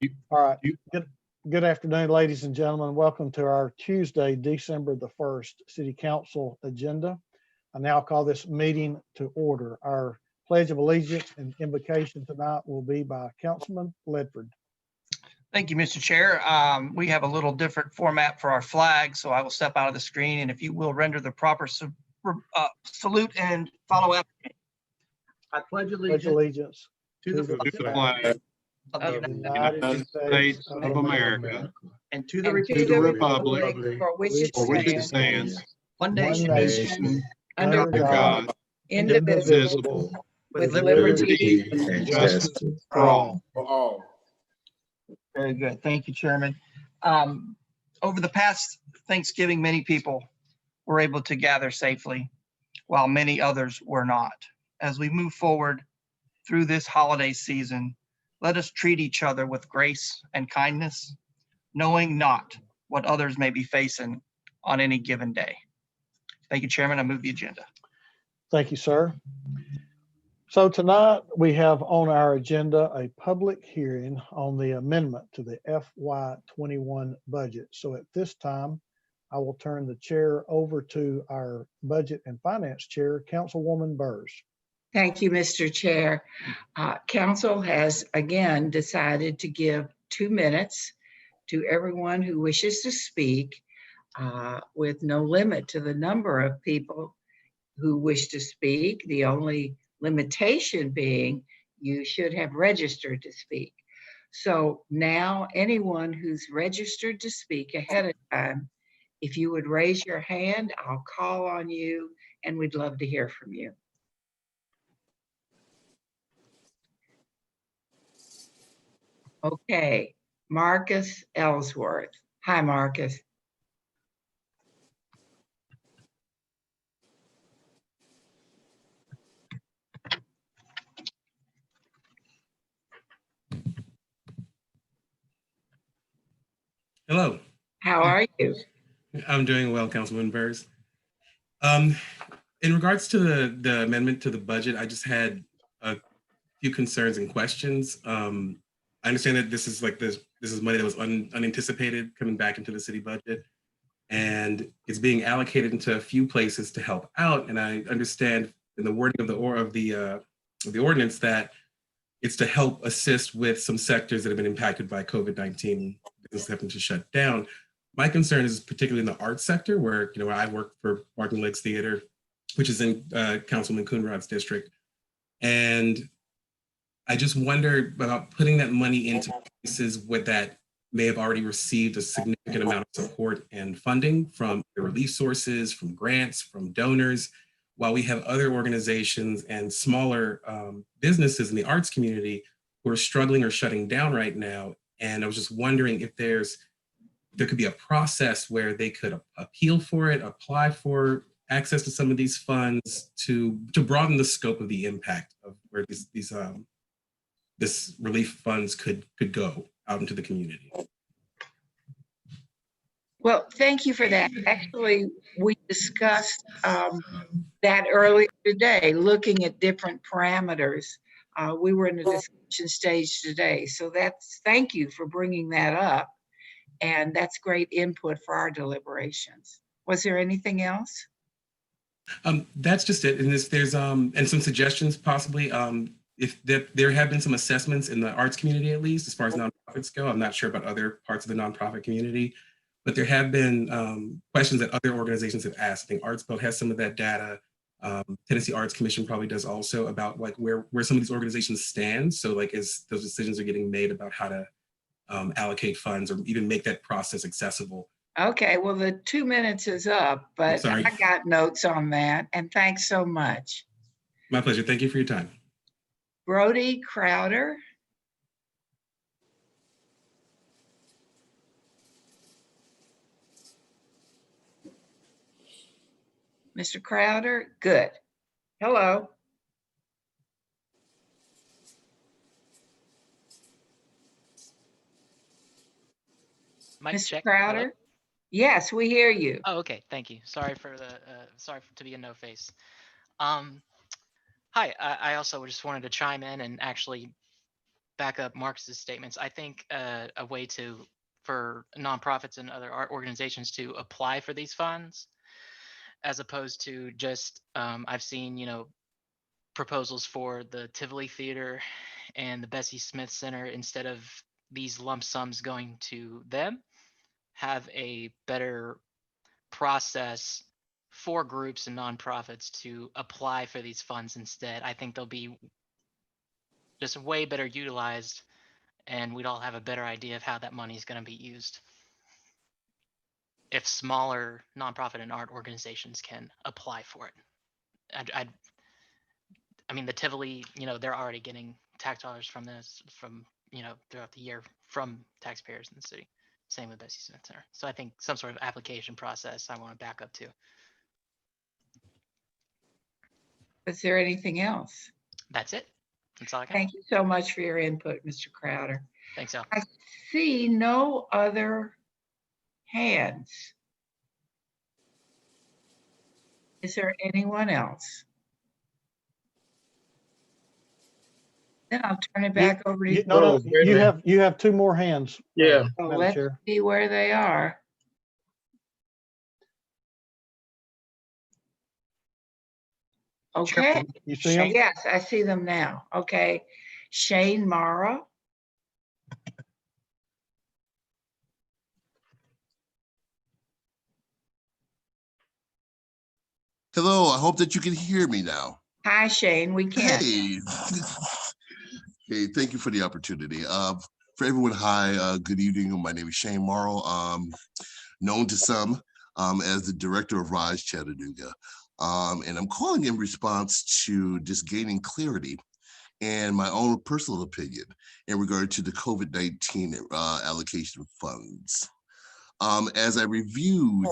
All right. Good afternoon, ladies and gentlemen. Welcome to our Tuesday, December the 1st City Council agenda. I now call this meeting to order. Our Pledge of Allegiance and invocation tonight will be by Councilman Ledford. Thank you, Mr. Chair. We have a little different format for our flag, so I will step out of the screen, and if you will render the proper salute and follow up. I pledge Allegiance to the flag of of the the United United States of America, and to the republic for which it stands, one one nation, nation, under under God, God, indivisible, with with liberty. liberty and justice for all. Very good. Thank you, Chairman. Over the past Thanksgiving, many people were able to gather safely, while many others were not. As we move forward through this holiday season, let us treat each other with grace and kindness, knowing not what others may be facing on any given day. Thank you, Chairman. I move the agenda. Thank you, sir. So tonight we have on our agenda a public hearing on the amendment to the FY21 budget. So at this time, I will turn the chair over to our Budget and Finance Chair, Councilwoman Burrs. Thank you, Mr. Chair. Council has again decided to give 2 minutes to everyone who wishes to speak, with no limit to the number of people who wish to speak. The only limitation being you should have registered to speak. So now anyone who's registered to speak ahead of time, if you would raise your hand, I'll call on you and we'd love to hear from you. Okay, Marcus Ellsworth. Hi, Marcus. Hello. How are you? I'm doing well, Councilman Burrs. In regards to the amendment to the budget, I just had a few concerns and questions. I understand that this is money that was unanticipated coming back into the city budget, and it's being allocated into a few places to help out. And I understand in the wording of the ordinance that it's to help assist with some sectors that have been impacted by COVID-19, businesses having to shut down. My concern is particularly in the arts sector, where I work for Martin Lakes Theater, which is in Councilman Coonrod's district, and I just wonder about putting that money into places that may have already received a significant amount of support and funding from the relief sources, from grants, from donors, while we have other organizations and smaller businesses in the arts community who are struggling or shutting down right now. And I was just wondering if there could be a process where they could appeal for it, apply for access to some of these funds to broaden the scope of the impact of where this relief funds could go out into the community. Well, thank you for that. Actually, we discussed that earlier today, looking at different parameters. We were in the discussion stage today. So thank you for bringing that up. And that's great input for our deliberations. Was there anything else? That's just it. And there's and some suggestions possibly. If there have been some assessments in the arts community, at least as far as nonprofits go. I'm not sure about other parts of the nonprofit community, but there have been questions that other organizations have asked. I think ArtsBelt has some of that data. Tennessee Arts Commission probably does also, about where some of these organizations stand. So as those decisions are getting made about how to allocate funds or even make that process accessible. Okay, well, the 2 minutes is up, but I got notes on that, and thanks so much. My pleasure. Thank you for your time. Brody Crowder. Mr. Crowder, good. Hello. Mr. Crowder? Hello? Yes, we hear you. Oh, okay. Thank you. Sorry to be a no face. Hi, I also just wanted to chime in and actually back up Marcus's statements, I think a way for nonprofits and other art organizations to apply for these funds, as opposed to just, I've seen, proposals for the Tivoli Theater and the Bessie Smith Center, instead of these lump sums going to them, have a better process for groups and nonprofits to apply for these funds instead. I think they'll be just way better utilized, and we'd all have a better idea of how that money is going to be used if smaller nonprofit and art organizations can apply for it. I mean, the Tivoli, they're already getting tax dollars from this, throughout the year from taxpayers in the city. Same with Bessie Smith Center. So I think some sort of application process I want to back up to. Is there anything else? That's it. That's all I got. Thank you so much for your input, Mr. Crowder. Thanks, Al. I see no other hands. Is there anyone else? Then I'll turn it back over to you. No, you have two more hands. Yeah. So Madam let's Chair. see where they are. Okay. You see them? Yes, I see them now. Okay. Shane Mara. Hello, I hope that you can hear me now. Hi, Shane. We can. Hey. Hey, thank you for the opportunity. For everyone, hi, good evening. My name is Shane Morrow, known to some as the director of Rise Chattanooga. And I'm calling in response to just gaining clarity and my own personal opinion in regard to the COVID-19 allocation of funds. As I reviewed,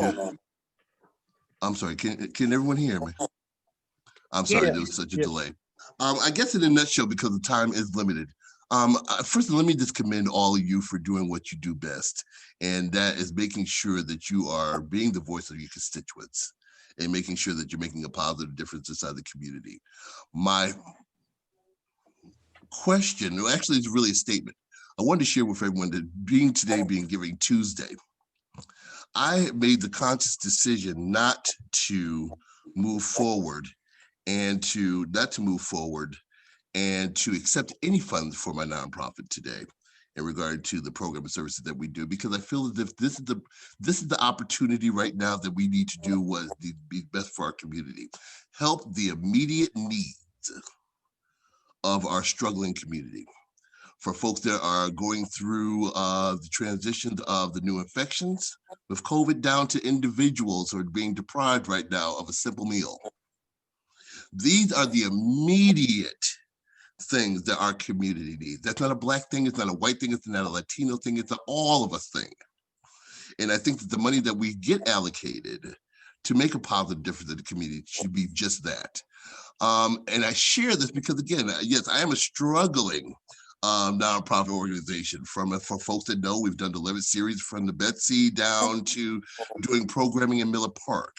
I'm sorry, can everyone hear me? I'm sorry, there was such a delay. I guess in a nutshell, because the time is limited, first, let me just commend all of you for doing what you do best. And that is making sure that you are being the voice of your constituents and making sure that you're making a positive difference inside the community. My question, actually it's really a statement. I wanted to share with everyone that today being Giving Tuesday, I made the conscious decision not to move forward and to accept any funds for my nonprofit today in regard to the program and services that we do, because I feel as if this is the opportunity right now that we need to do what be best for our community, help the immediate needs of our struggling community. For folks that are going through the transitions of the new infections with COVID, down to individuals who are being deprived right now of a simple meal. These are the immediate things that our community needs. That's not a Black thing, it's not a white thing, it's not a Latino thing, it's an all of us thing. And I think that the money that we get allocated to make a positive difference in the community should be just that. And I share this because, again, yes, I am a struggling nonprofit organization. For folks that know, we've done the 11th series from the Betsy down to doing programming in Miller Park.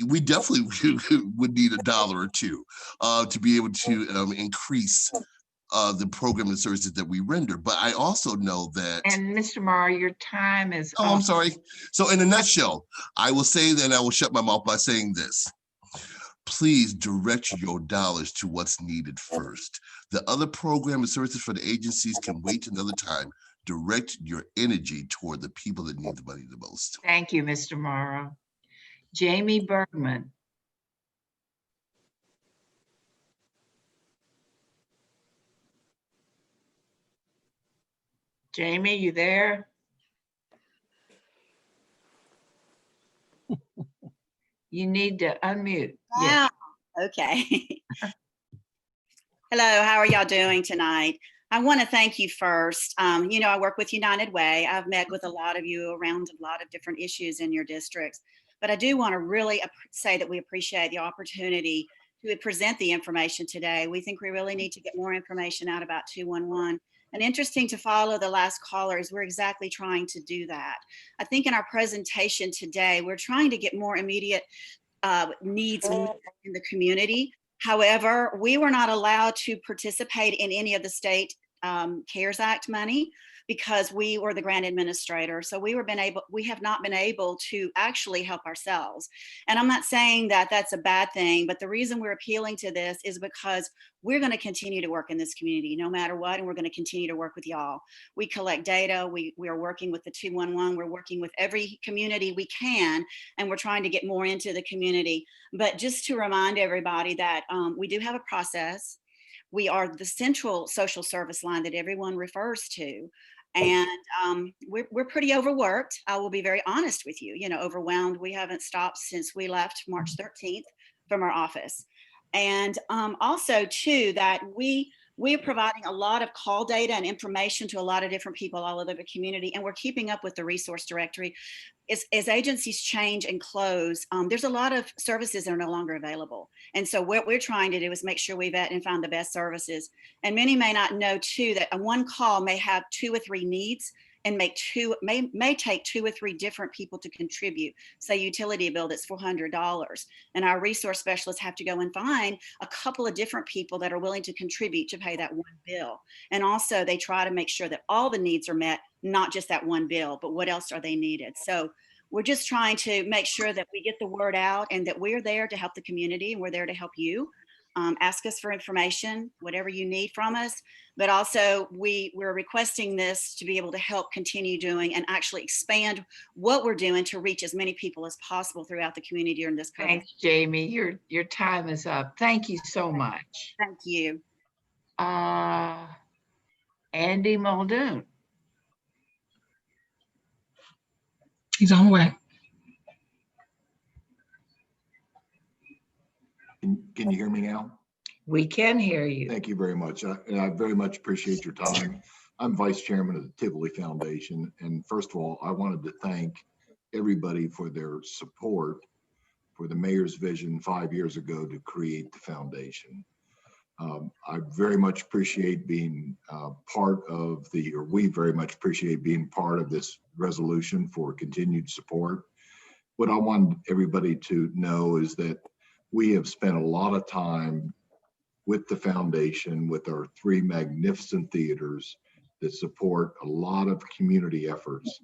We definitely would need $1 or $2 to be able to increase the program and services that we render. But I also know that— And Mr. Mara, your time is Oh, I'm sorry. So in a nutshell, I will say that I will shut my mouth by saying this. Please direct your dollars to what's needed first. The other program and services for the agencies can wait another time. Direct your energy toward the people that need the money the most. Thank you, Mr. Morrow. Jamie Bergman. Jamie, you there? You need to unmute. Yeah. Okay. Hello, how are y'all doing tonight? I want to thank you first. I work with United Way. I've met with a lot of you around a lot of different issues in your districts, but I do want to really say that we appreciate the opportunity to present the information today. We think we really need to get more information out about 211. And interesting to follow the last callers, we're exactly trying to do that. I think in our presentation today, we're trying to get more immediate needs in the community. However, we were not allowed to participate in any of the state CARES Act money because we were the grant administrator. So we have not been able to actually help ourselves. And I'm not saying that that's a bad thing, but the reason we're appealing to this is because we're going to continue to work in this community no matter what, and we're going to continue to work with y'all. We collect data. We are working with the 211. We're working with every community we can, and we're trying to get more into the community. But just to remind everybody that we do have a process. We are the central social service line that everyone refers to. And we're pretty overworked. I will be very honest with you, overwhelmed. We haven't stopped since we left March 13th from our office. And also too, that we are providing a lot of call data and information to a lot of different people all over the community. And we're keeping up with the resource directory. As agencies change and close, there's a lot of services that are no longer available. And so what we're trying to do is make sure we vet and find the best services. And many may not know too, that one call may have 2 or 3 needs and may take 2 or 3 different people to contribute. Say utility bill that's $400. And our resource specialists have to go and find a couple of different people that are willing to contribute to pay that one bill. And also they try to make sure that all the needs are met, not just that one bill, but what else are they needed? So we're just trying to make sure that we get the word out and that we're there to help the community and we're there to help you. Ask us for information, whatever you need from us. But also we're requesting this to be able to help continue doing and actually expand what we're doing to reach as many people as possible throughout the community during this COVID. Thanks, Jamie. Your time is up. Thank you so much. Thank you. Andy Muldoon. He's on the way. Can you hear me now? We can hear you. Thank you very much. And I very much appreciate your time. I'm Vice Chairman of the Tivoli Foundation. And first of all, I wanted to thank everybody for their support for the mayor's vision 5 years ago to create the foundation. I very much appreciate being we very much appreciate being part of this resolution for continued support. What I want everybody to know is that we have spent a lot of time with the foundation, with our 3 magnificent theaters that support a lot of community efforts,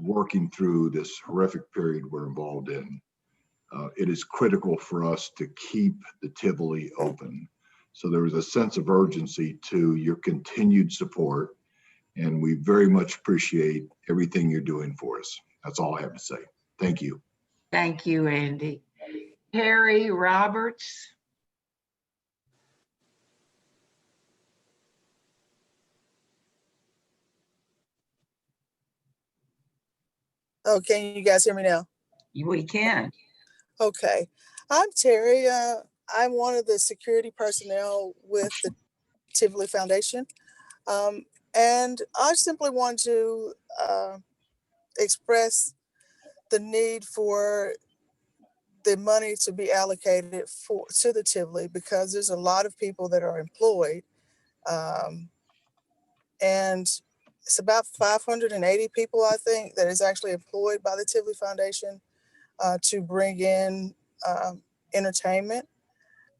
working through this horrific period we're involved in. It is critical for us to keep the Tivoli open. So there is a sense of urgency to your continued support, and we very much appreciate everything you're doing for us. That's all I have to say. Thank you. Thank you, Andy. Harry Roberts. Oh, can you guys hear me now? We can. Okay. I'm Terry. I'm one of the security personnel with the Tivoli Foundation. And I simply want to express the need for the money to be allocated to the Tivoli, because there's a lot of people that are employed. And it's about 580 people, I think, that is actually employed by the Tivoli Foundation to bring in entertainment.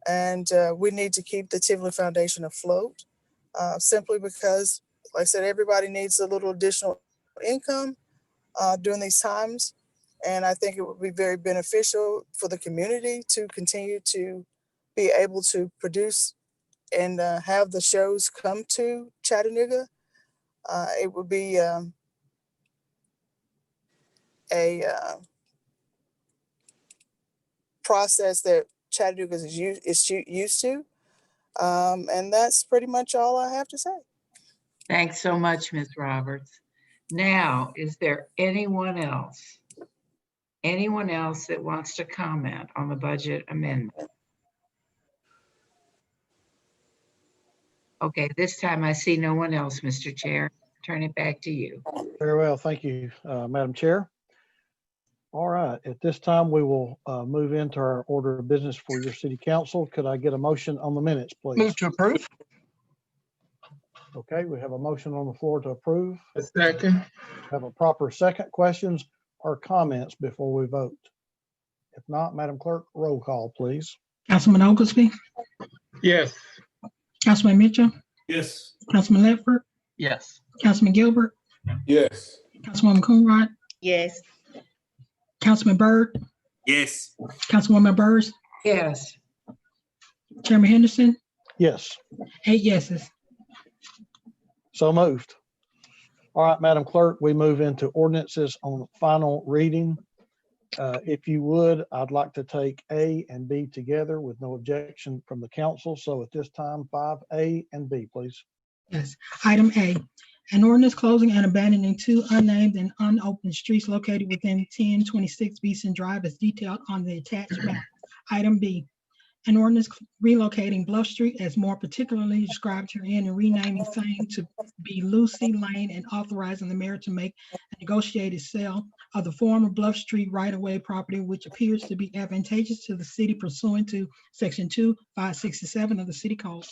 And we need to keep the Tivoli Foundation afloat simply because, like I said, everybody needs a little additional income during these times. And I think it would be very beneficial for the community to continue to be able to produce and have the shows come to Chattanooga. It would be a process that Chattanooga is used to. And that's pretty much all I have to say. Thanks so much, Ms. Roberts. Now, is there anyone else that wants to comment on the budget amendment? Okay, this time I see no one else, Mr. Chair. Turn it back to you. Very well. Thank you, Madam Chair. All right. At this time, we will move into our order of business for your city council. Could I get a motion on the minutes, please? Move to approve. Okay, we have a motion on the floor to approve. A second. Have a proper second. Questions or comments before we vote? If not, Madam Clerk, roll call, please. Councilman Oglesby, Yes. Councilman Mitchell, Yes. Councilman Ledford, Yes. Councilman Gilbert, Yes. Councilwoman Coonrod, Yes. Councilman Byrd, Yes. Councilwoman Burrs, Yes. Chairman Henderson, Yes, 8 yeses. so moved. All right, Madam Clerk, we move into ordinances on final reading. If you would, I'd like to take A and B together with no objection from the council. So at this time, 5A and B, please. Yes. Item A, an ordinance closing and abandoning 2 unnamed and unopened streets located within 1026 Beeson Drive as detailed on the attached map. Item B, an ordinance relocating Bluff Street as more particularly described herein and renaming same to be Lucy Lane and authorizing the mayor to make a negotiated sale of the former Bluff Street right-of-way property, which appears to be advantageous to the city pursuant to Section 2567 of the City Code.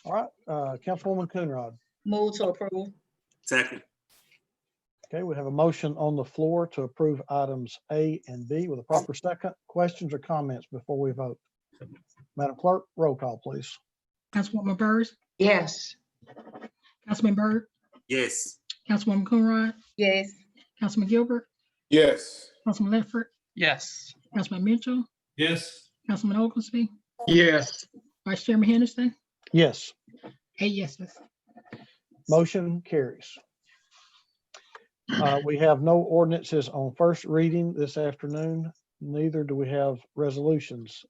All right, Councilwoman Coonrod. Move to approve. Second. Okay, we have a motion on the floor to approve items A and B with a proper second. Questions or comments before we vote? Madam Clerk, roll call, please. Councilwoman Burrs, Yes. Councilman Byrd, Yes. Councilwoman Coonrod, Yes. Councilman Gilbert, Yes. Councilman Ledford, Yes. Councilman Mitchell, Yes. Councilman Oglesby, Yes. Vice Chairman Henderson, Yes, 8 yeses. motion carries. We have no ordinances on first reading this afternoon. Neither do we have resolutions.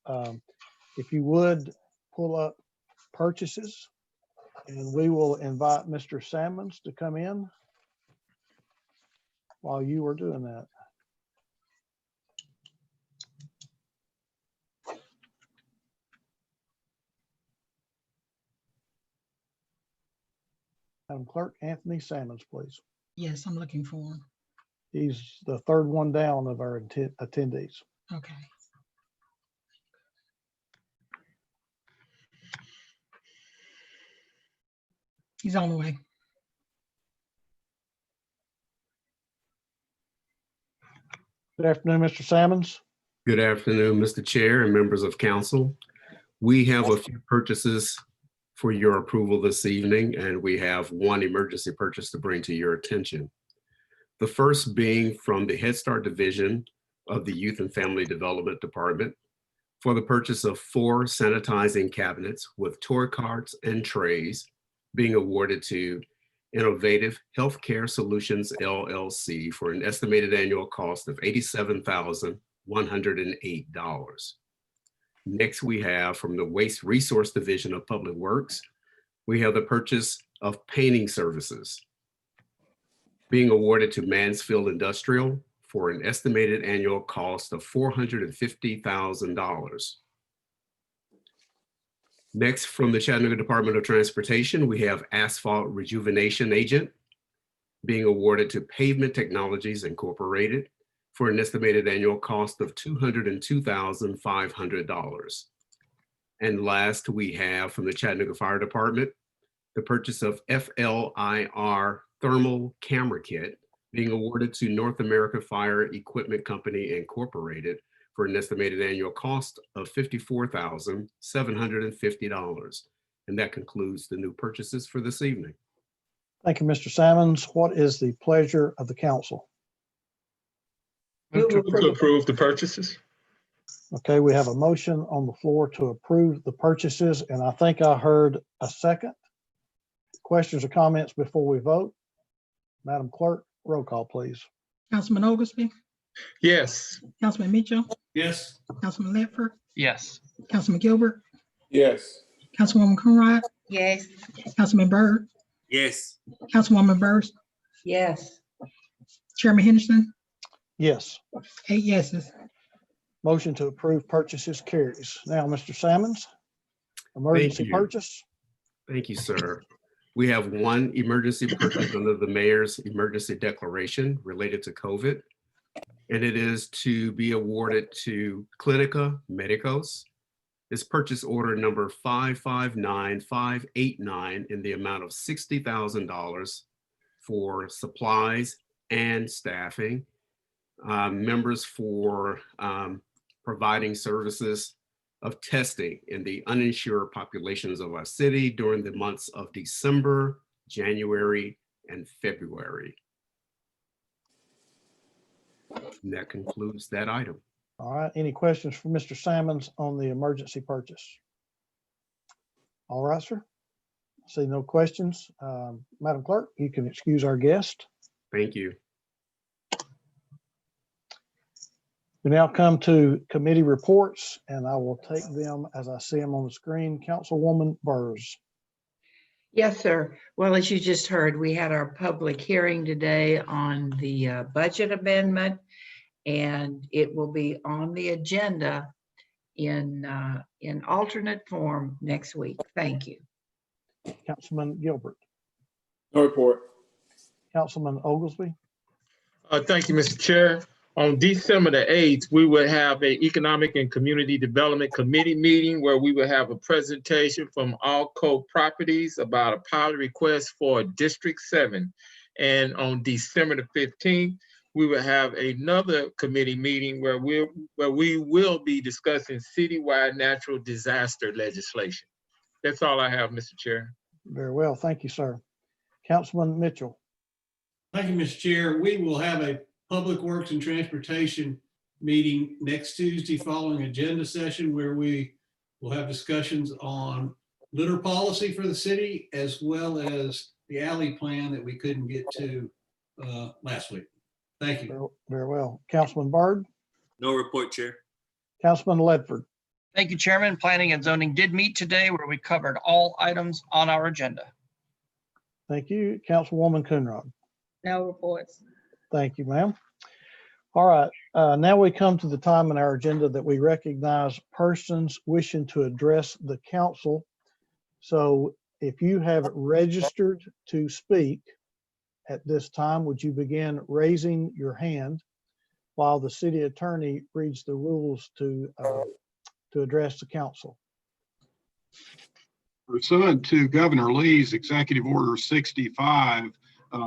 If you would pull up purchases, and we will invite Mr. Salmons to come in while you are doing that. Madam Clerk, Anthony Salmons, please. Yes, I'm looking for him. He's the third one down of our attendees. Okay. He's on the way. Good afternoon, Mr. Salmons. Good afternoon, Mr. Chair and members of council. We have a few purchases for your approval this evening, and we have one emergency purchase to bring to your attention. The first being from the Head Start Division of the Youth and Family Development Department for the purchase of 4 sanitizing cabinets with toy carts and trays being awarded to Innovative Healthcare Solutions LLC for an estimated annual cost of $87,108. Next, we have from the Waste Resource Division of Public Works, we have the purchase of painting services being awarded to Mansfield Industrial for an estimated annual cost of $450,000. Next, from the Chattanooga Department of Transportation, we have Asphalt Rejuvenation Agent being awarded to Pavement Technologies Incorporated for an estimated annual cost of $202,500. And last, we have from the Chattanooga Fire Department, the purchase of FLIR Thermal Camera Kit being awarded to North America Fire Equipment Company Incorporated for an estimated annual cost of $54,750. And that concludes the new purchases for this evening. Thank you, Mr. Salmons. What is the pleasure of the council? Move to To approve the purchases. Okay, we have a motion on the floor to approve the purchases, and I think I heard a second. Questions or comments before we vote? Madam Clerk, roll call, please. Councilman Oglesby, Yes. Councilman Mitchell, Yes. Councilman Ledford, Yes. Councilman Gilbert, Yes. Councilwoman Coonrod, Yes. Councilman Byrd, Yes. Councilwoman Burrs, Yes. Chairman Henderson, Yes, 8 yeses. motion to approve purchases carries. Now, Mr. Salmons, emergency you. purchase. Thank you, sir. We have one emergency purchase under the mayor's emergency declaration related to COVID. And it is to be awarded to Clinica Medicos. It's purchase order number 559589 in the amount of $60,000 for supplies and staffing. Members for providing services of testing in the uninsured populations of our city during the months of December, January, and February. And that concludes that item. All right, any questions for Mr. Salmons on the emergency purchase? All right, sir. See no questions. Madam Clerk, you can excuse our guest. Thank you. We now come to committee reports, and I will take them as I see them on the screen. Councilwoman Burrs. Yes, sir. Well, as you just heard, we had our public hearing today on the budget amendment, and it will be on the agenda in alternate form next week. Thank you. Councilman Gilbert. No report. Councilman Oglesby. Thank you, Mr. Chair. On December the 8th, we will have an Economic and Community Development Committee meeting where we will have a presentation from Allco Properties about a pilot request for District 7. And on December the 15th, we will have another committee meeting where we will be discussing citywide natural disaster legislation. That's all I have, Mr. Chair. Very well. Thank you, sir. Councilman Mitchell. Thank you, Mr. Chair. We will have a Public Works and Transportation meeting next Tuesday following agenda session where we will have discussions on litter policy for the city as well as the alley plan that we couldn't get to last week. Thank you. Very well. Councilman Byrd. No report, Chair. Councilman Ledford. Thank you, Chairman. Planning and Zoning did meet today where we covered all items on our agenda. Thank you. Councilwoman Coonrod. No reports. Thank you, ma'am. All right, now we come to the time in our agenda that we recognize persons wishing to address the council. So if you have registered to speak at this time, would you begin raising your hand while the city attorney reads the rules to address the council? Pursuant to Governor Lee's Executive Order 65,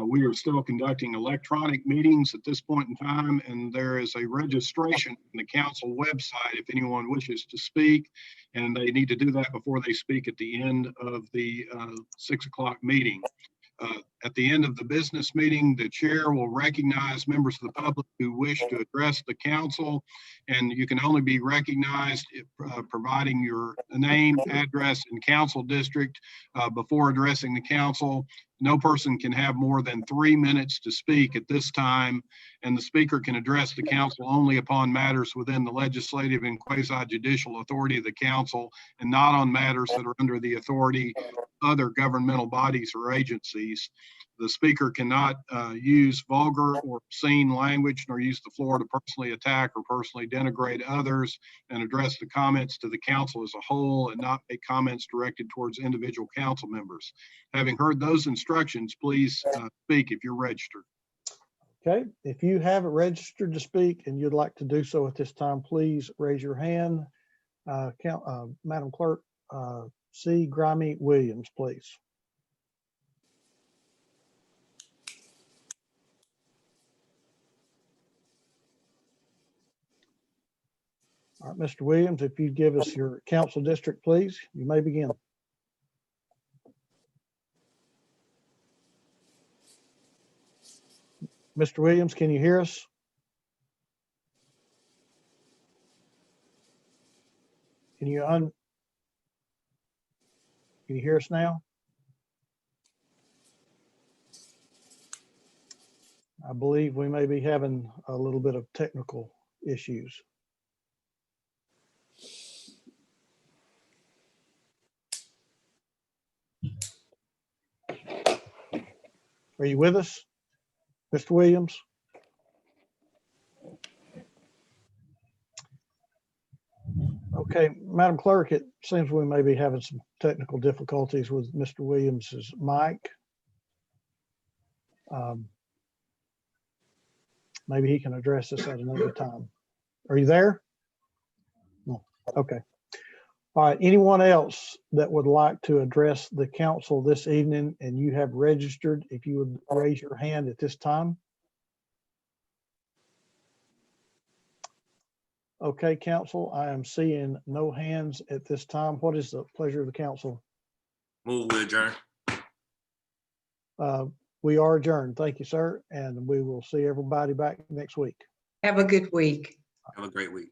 we are still conducting electronic meetings at this point in time, and there is a registration on the council website if anyone wishes to speak, and they need to do that before they speak at the end of the 6 o'clock meeting. At the end of the business meeting, the chair will recognize members of the public who wish to address the council, and you can only be recognized if, providing your name, address, and council district before addressing the council. No person can have more than 3 minutes to speak at this time, and the speaker can address the council only upon matters within the legislative and quasi-judicial authority of the council and not on matters that are under the authority of other governmental bodies or agencies. The speaker cannot use vulgar or obscene language nor use the floor to personally attack or personally denigrate others, and address the comments to the council as a whole and not make comments directed towards individual council members. Having heard those instructions, please speak if you're registered. Okay, if you haven't registered to speak and you'd like to do so at this time, please raise your hand. Madam Clerk, C. Grimey Williams, please. All right, Mr. Williams, if you'd give us your council district, please, you may begin. Mr. Williams, can you hear us? Can you hear us now? I believe we may be having a little bit of technical issues. Are you with us, Mr. Williams? Okay, Madam Clerk, it seems we may be having some technical difficulties with Mr. Williams's mic. Maybe he can address this at another time. Are you there? No. Okay. All right, anyone else that would like to address the council this evening and you have registered, if you would raise your hand at this time. Okay, council, I am seeing no hands at this time. What is the pleasure of the council? Move with adjourn. We are adjourned. Thank you, sir. And we will see everybody back next week. Have a good week. Have a great week.